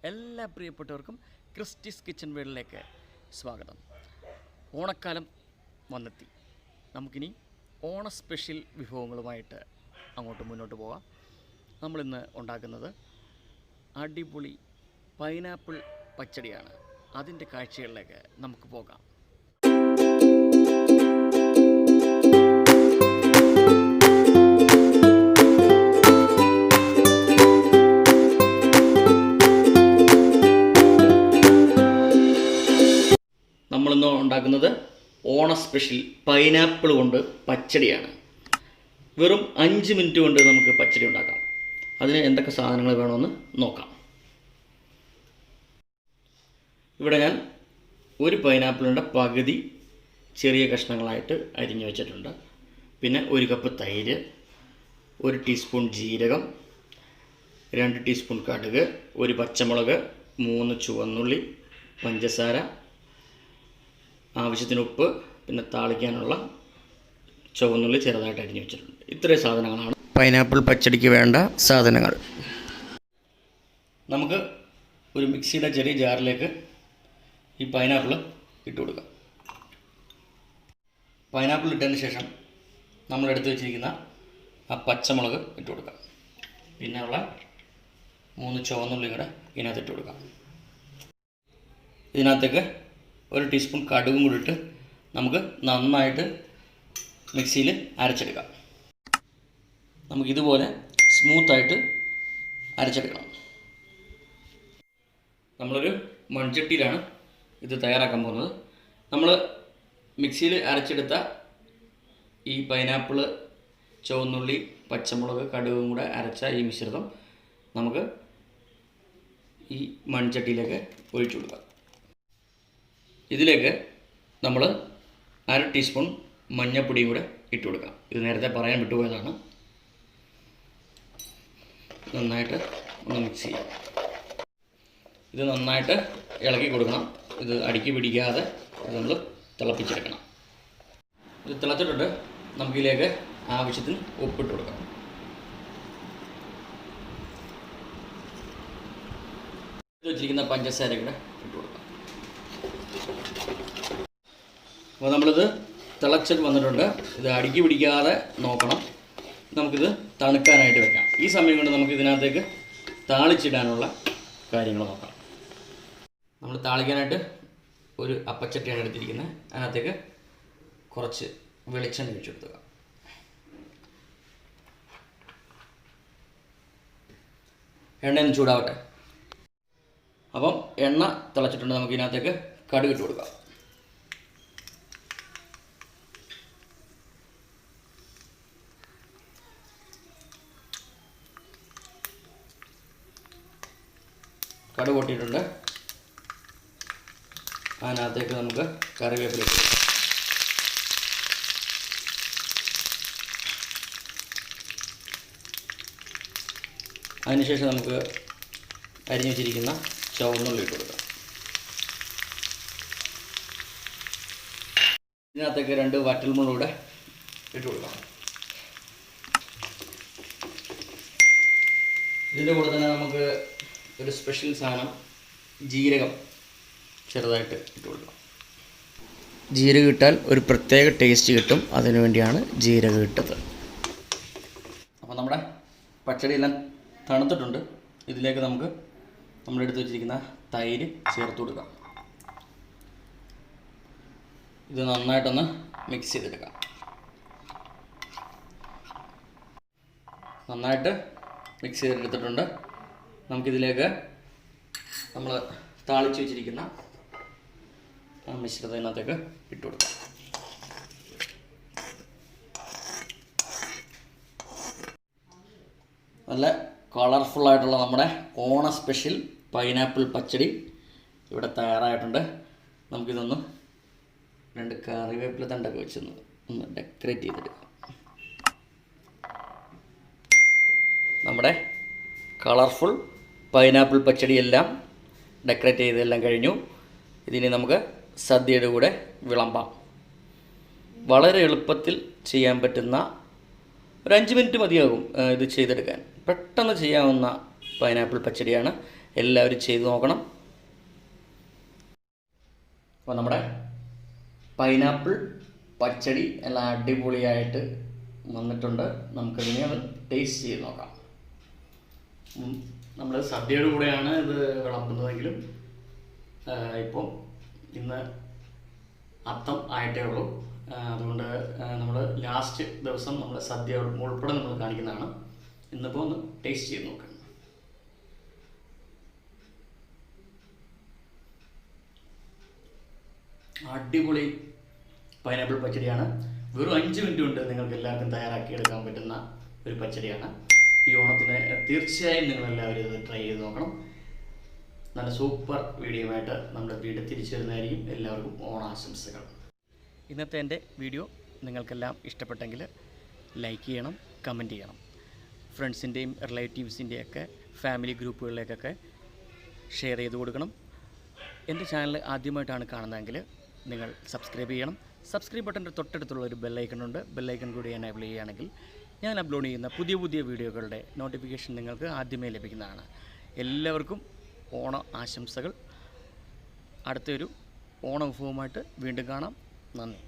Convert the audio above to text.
എല്ലാ പ്രിയപ്പെട്ടവർക്കും Christy's kitchen വേൾഡിലേക്ക് സ്വാഗതം. ഓണക്കാലം വന്നെത്തി. നമുക്കിനി ഓണ സ്പെഷ്യൽ വിഭവങ്ങളുമായിട്ട് അങ്ങോട്ട് മുന്നോട്ട് പോകാം. നമ്മളിന്ന് ഉണ്ടാക്കുന്നത് അടിപൊളി പൈനാപ്പിൾ പച്ചടിയാണ്. അതിൻ്റെ കാഴ്ചകളിലേക്ക് നമുക്ക് പോകാം. നമ്മളിന്ന് ഉണ്ടാക്കുന്നത് ഓണ സ്പെഷ്യൽ പൈനാപ്പിൾ കൊണ്ട് പച്ചടിയാണ്. വെറും 5 മിനിറ്റ് കൊണ്ട് നമുക്ക് പച്ചടി ഉണ്ടാക്കാം. അതിന് എന്തൊക്കെ സാധനങ്ങൾ വേണമെന്ന് നോക്കാം. ഇവിടെ ഞാൻ ഒരു പൈനാപ്പിളിൻ്റെ പകുതി ചെറിയ കഷ്ണങ്ങളായിട്ട് അരിഞ്ഞു വെച്ചിട്ടുണ്ട്. പിന്നെ 1 കപ്പ് തൈര്, 1 ടീസ്പൂൺ ജീരകം, 2 ടീസ്പൂൺ കടുക്, 1 പച്ചമുളക്, 3 ചുവന്നുള്ളി, പഞ്ചസാര, ആവശ്യത്തിന് ഉപ്പ്, പിന്നെ താളിക്കാനുള്ള ചുവന്നുള്ളി ചെറുതായിട്ട് അരിഞ്ഞു വെച്ചിട്ടുണ്ട്. ഇത്രയും സാധനങ്ങളാണ് പൈനാപ്പിൾ പച്ചടിക്ക് വേണ്ട സാധനങ്ങൾ. നമുക്ക് ഒരു മിക്സിയുടെ ചെറിയ ജാറിലേക്ക് ഈ പൈനാപ്പിൾ ഇട്ട് കൊടുക്കാം. പൈനാപ്പിൾ ഇട്ടതിന് ശേഷം നമ്മൾ എടുത്ത് വെച്ചിരിക്കുന്ന ആ പച്ചമുളക് ഇട്ട് കൊടുക്കാം. പിന്നെ ഉള്ള 3 ചുവന്നുള്ളി കൂടെ ഇതിനകത്ത് ഇട്ട് കൊടുക്കാം. ഇതിനകത്തേക്ക് 1 ടീസ്പൂൺ കടുകും കൂടി ഇട്ട് നമുക്ക് നന്നായിട്ട് മിക്സിയിൽ അരച്ചെടുക്കാം. നമുക്കിതുപോലെ സ്മൂത്തായിട്ട് അരച്ചെടുക്കണം. നമ്മളൊരു മൺചട്ടിയിലാണ് ഇത് തയ്യാറാക്കാൻ പോകുന്നത്. നമ്മൾ മിക്സിയിൽ അരച്ചെടുത്ത ഈ പൈനാപ്പിൾ, ചുവന്നുള്ളി, പച്ചമുളക്, കടുകും കൂടെ അരച്ച ഈ മിശ്രിതം നമുക്ക് ഈ മൺചട്ടിയിലേക്ക് ഒഴിച്ചു കൊടുക്കാം. ഇതിലേക്ക് നമ്മൾ 1/2 ടീസ്പൂൺ മഞ്ഞൾപ്പൊടിയും കൂടെ ഇട്ട് കൊടുക്കാം. ഇത് നേരത്തെ പറയാൻ വിട്ടുപോയതാണ്. നന്നായിട്ട് ഒന്ന് മിക്സ് ചെയ്യാം. ഇത് നന്നായിട്ട് ഇളക്കി കൊടുക്കണം. ഇത് അടിക്ക് പിടിക്കാതെ ഇത് നമ്മൾ തിളപ്പിച്ചെടുക്കണം. ഇത് തിളച്ചിട്ടുണ്ട്. നമുക്കിതിലേക്ക് ആവശ്യത്തിന് ഉപ്പിട്ട് കൊടുക്കാം. ഇത് വെച്ചിരിക്കുന്ന പഞ്ചസാര കൂടെ ഇട്ട് കൊടുക്കാം. അപ്പോൾ നമ്മളിത് തിളച്ചിട്ട് വന്നിട്ടുണ്ട്. ഇത് അടിക്ക് പിടിക്കാതെ നോക്കണം. നമുക്കിത് തണുക്കാനായിട്ട് വെക്കാം. ഈ സമയം കൊണ്ട് നമുക്ക് ഇതിനകത്തേക്ക് താളിച്ചിടാനുള്ള കാര്യങ്ങൾ നോക്കാം. നമ്മൾ താളിക്കാനായിട്ട് ഒരു അപ്പച്ചട്ടിയാണ് എടുത്തിരിക്കുന്നത്. അതിനകത്തേക്ക് കുറച്ച് വെളിച്ചെണ്ണ ഒഴിച്ചു കൊടുക്കുക. എണ്ണയൊന്ന് ചൂടാവട്ടെ. അപ്പം എണ്ണ തിളച്ചിട്ടുണ്ട്. നമുക്ക് ഇതിനകത്തേക്ക് കടുക് ഇട്ട് കൊടുക്കാം. കടുക് പൊട്ടിയിട്ടുണ്ട്. അതിനകത്തേക്ക് നമുക്ക് കറിവേപ്പില ഇട്ട് കൊടുക്കാം. അതിനുശേഷം നമുക്ക് അരിഞ്ഞു വെച്ചിരിക്കുന്ന ചുവന്നുള്ളി ഇട്ട് കൊടുക്കാം. ഇതിനകത്തേക്ക് 2 വറ്റൽമുളക് കൂടെ ഇട്ട് കൊടുക്കാം. ഇതിൻ്റെ കൂടെ തന്നെ നമുക്ക് ഒരു സ്പെഷ്യൽ സാധനം ജീരകം ചെറുതായിട്ട് ഇട്ട് കൊടുക്കാം. ജീരകം ഇട്ടാൽ ഒരു പ്രത്യേക ടേസ്റ്റ് കിട്ടും. അതിനു വേണ്ടിയാണ് ജീരകം ഇട്ടത്. അപ്പോൾ നമ്മുടെ പച്ചടിയെല്ലാം തണുത്തിട്ടുണ്ട്. ഇതിലേക്ക് നമുക്ക് നമ്മളെടുത്ത് വെച്ചിരിക്കുന്ന തൈര് ചേർത്ത് കൊടുക്കാം. ഇത് നന്നായിട്ടൊന്ന് മിക്സ് ചെയ്തെടുക്കാം. നന്നായിട്ട് മിക്സ് ചെയ്തെടുത്തിട്ടുണ്ട്. നമുക്കിതിലേക്ക് നമ്മൾ താളിച്ച് വെച്ചിരിക്കുന്ന മിശ്രിതത്തിനകത്തേക്ക് ഇട്ട് കൊടുക്കാം. നല്ല കളർഫുള്ളായിട്ടുള്ള നമ്മുടെ ഓണ സ്പെഷ്യൽ പൈനാപ്പിൾ പച്ചടി ഇവിടെ തയ്യാറായിട്ടുണ്ട്. നമുക്കിതൊന്ന് 2 കറിവേപ്പില തണ്ടൊക്കെ വെച്ചൊന്ന് ഡെക്കറേറ്റ് ചെയ്തെടുക്കാം. നമ്മുടെ കളർഫുൾ പൈനാപ്പിൾ പച്ചടിയെല്ലാം ഡെക്കറേറ്റ് ചെയ്തെല്ലാം കഴിഞ്ഞു. ഇതിന് നമുക്ക് സദ്യയുടെ കൂടെ വിളമ്പാം. വളരെ എളുപ്പത്തിൽ ചെയ്യാൻ പറ്റുന്ന ഒരു 5 മിനിറ്റ് മതിയാകും ഇത് ചെയ്തെടുക്കാൻ. പെട്ടെന്ന് ചെയ്യാവുന്ന പൈനാപ്പിൾ പച്ചടിയാണ്. എല്ലാവരും ചെയ്ത് നോക്കണം. അപ്പോൾ നമ്മുടെ പൈനാപ്പിൾ പച്ചടി എല്ലാം അടിപൊളിയായിട്ട് വന്നിട്ടുണ്ട്. നമുക്കിതിനെ അത് ടേസ്റ്റ് ചെയ്ത് നോക്കാം. നമ്മൾ സദ്യയുടെ കൂടെയാണ് ഇത് വിളമ്പുന്നതെങ്കിലും ഇപ്പോൾ ഇന്ന് അത്തം ആയിട്ടേ ഉള്ളൂ. അതുകൊണ്ട് നമ്മൾ ലാസ്റ്റ് ദിവസം നമ്മൾ സദ്യ ഉൾപ്പെടെ നമ്മൾ കാണിക്കുന്നതാണ്. ഇന്നിപ്പോൾ ഒന്ന് ടേസ്റ്റ് ചെയ്ത് നോക്കാം. അടിപൊളി പൈനാപ്പിൾ പച്ചടിയാണ്. വെറും 5 മിനിറ്റ് കൊണ്ട് നിങ്ങൾക്ക് എല്ലാവർക്കും തയ്യാറാക്കി എടുക്കാൻ പറ്റുന്ന ഒരു പച്ചടിയാണ്. ഈ ഓണത്തിന് തീർച്ചയായും നിങ്ങളെല്ലാവരും ഇത് ട്രൈ ചെയ്ത് നോക്കണം. നല്ല സൂപ്പർ വീഡിയോയുമായിട്ട് നമ്മുടെ വീട് തിരിച്ചു വരുന്നതായിരിക്കും. എല്ലാവർക്കും ഓണാശംസകൾ. ഇന്നത്തെ എൻ്റെ വീഡിയോ നിങ്ങൾക്കെല്ലാം ഇഷ്ടപ്പെട്ടെങ്കിൽ ലൈക്ക് ചെയ്യണം, കമൻറ്റ് ചെയ്യണം. ഫ്രണ്ട്സിൻ്റെയും റിലേറ്റീവ്സിൻ്റെയൊക്കെ ഫാമിലി ഗ്രൂപ്പുകളിലേക്കൊക്കെ ഷെയർ ചെയ്ത് കൊടുക്കണം. എൻ്റെ ചാനൽ ആദ്യമായിട്ടാണ് കാണുന്നതെങ്കിൽ നിങ്ങൾ സബ്സ്ക്രൈബ് ചെയ്യണം. സബ്സ്ക്രൈബ് ബട്ടൻ്റെ തൊട്ടടുത്തുള്ള ഒരു ബെല്ലൈക്കണുണ്ട്. ബെല്ലൈക്കൺ കൂടി എനേബിൾ ചെയ്യുകയാണെങ്കിൽ ഞാൻ അപ്ലോഡ് ചെയ്യുന്ന പുതിയ പുതിയ വീഡിയോകളുടെ നോട്ടിഫിക്കേഷൻ നിങ്ങൾക്ക് ആദ്യമേ ലഭിക്കുന്നതാണ്. എല്ലാവർക്കും ഓണ ആശംസകൾ. അടുത്തൊരു ഓണ വിഭവമായിട്ട് വീണ്ടും കാണാം. നന്ദി.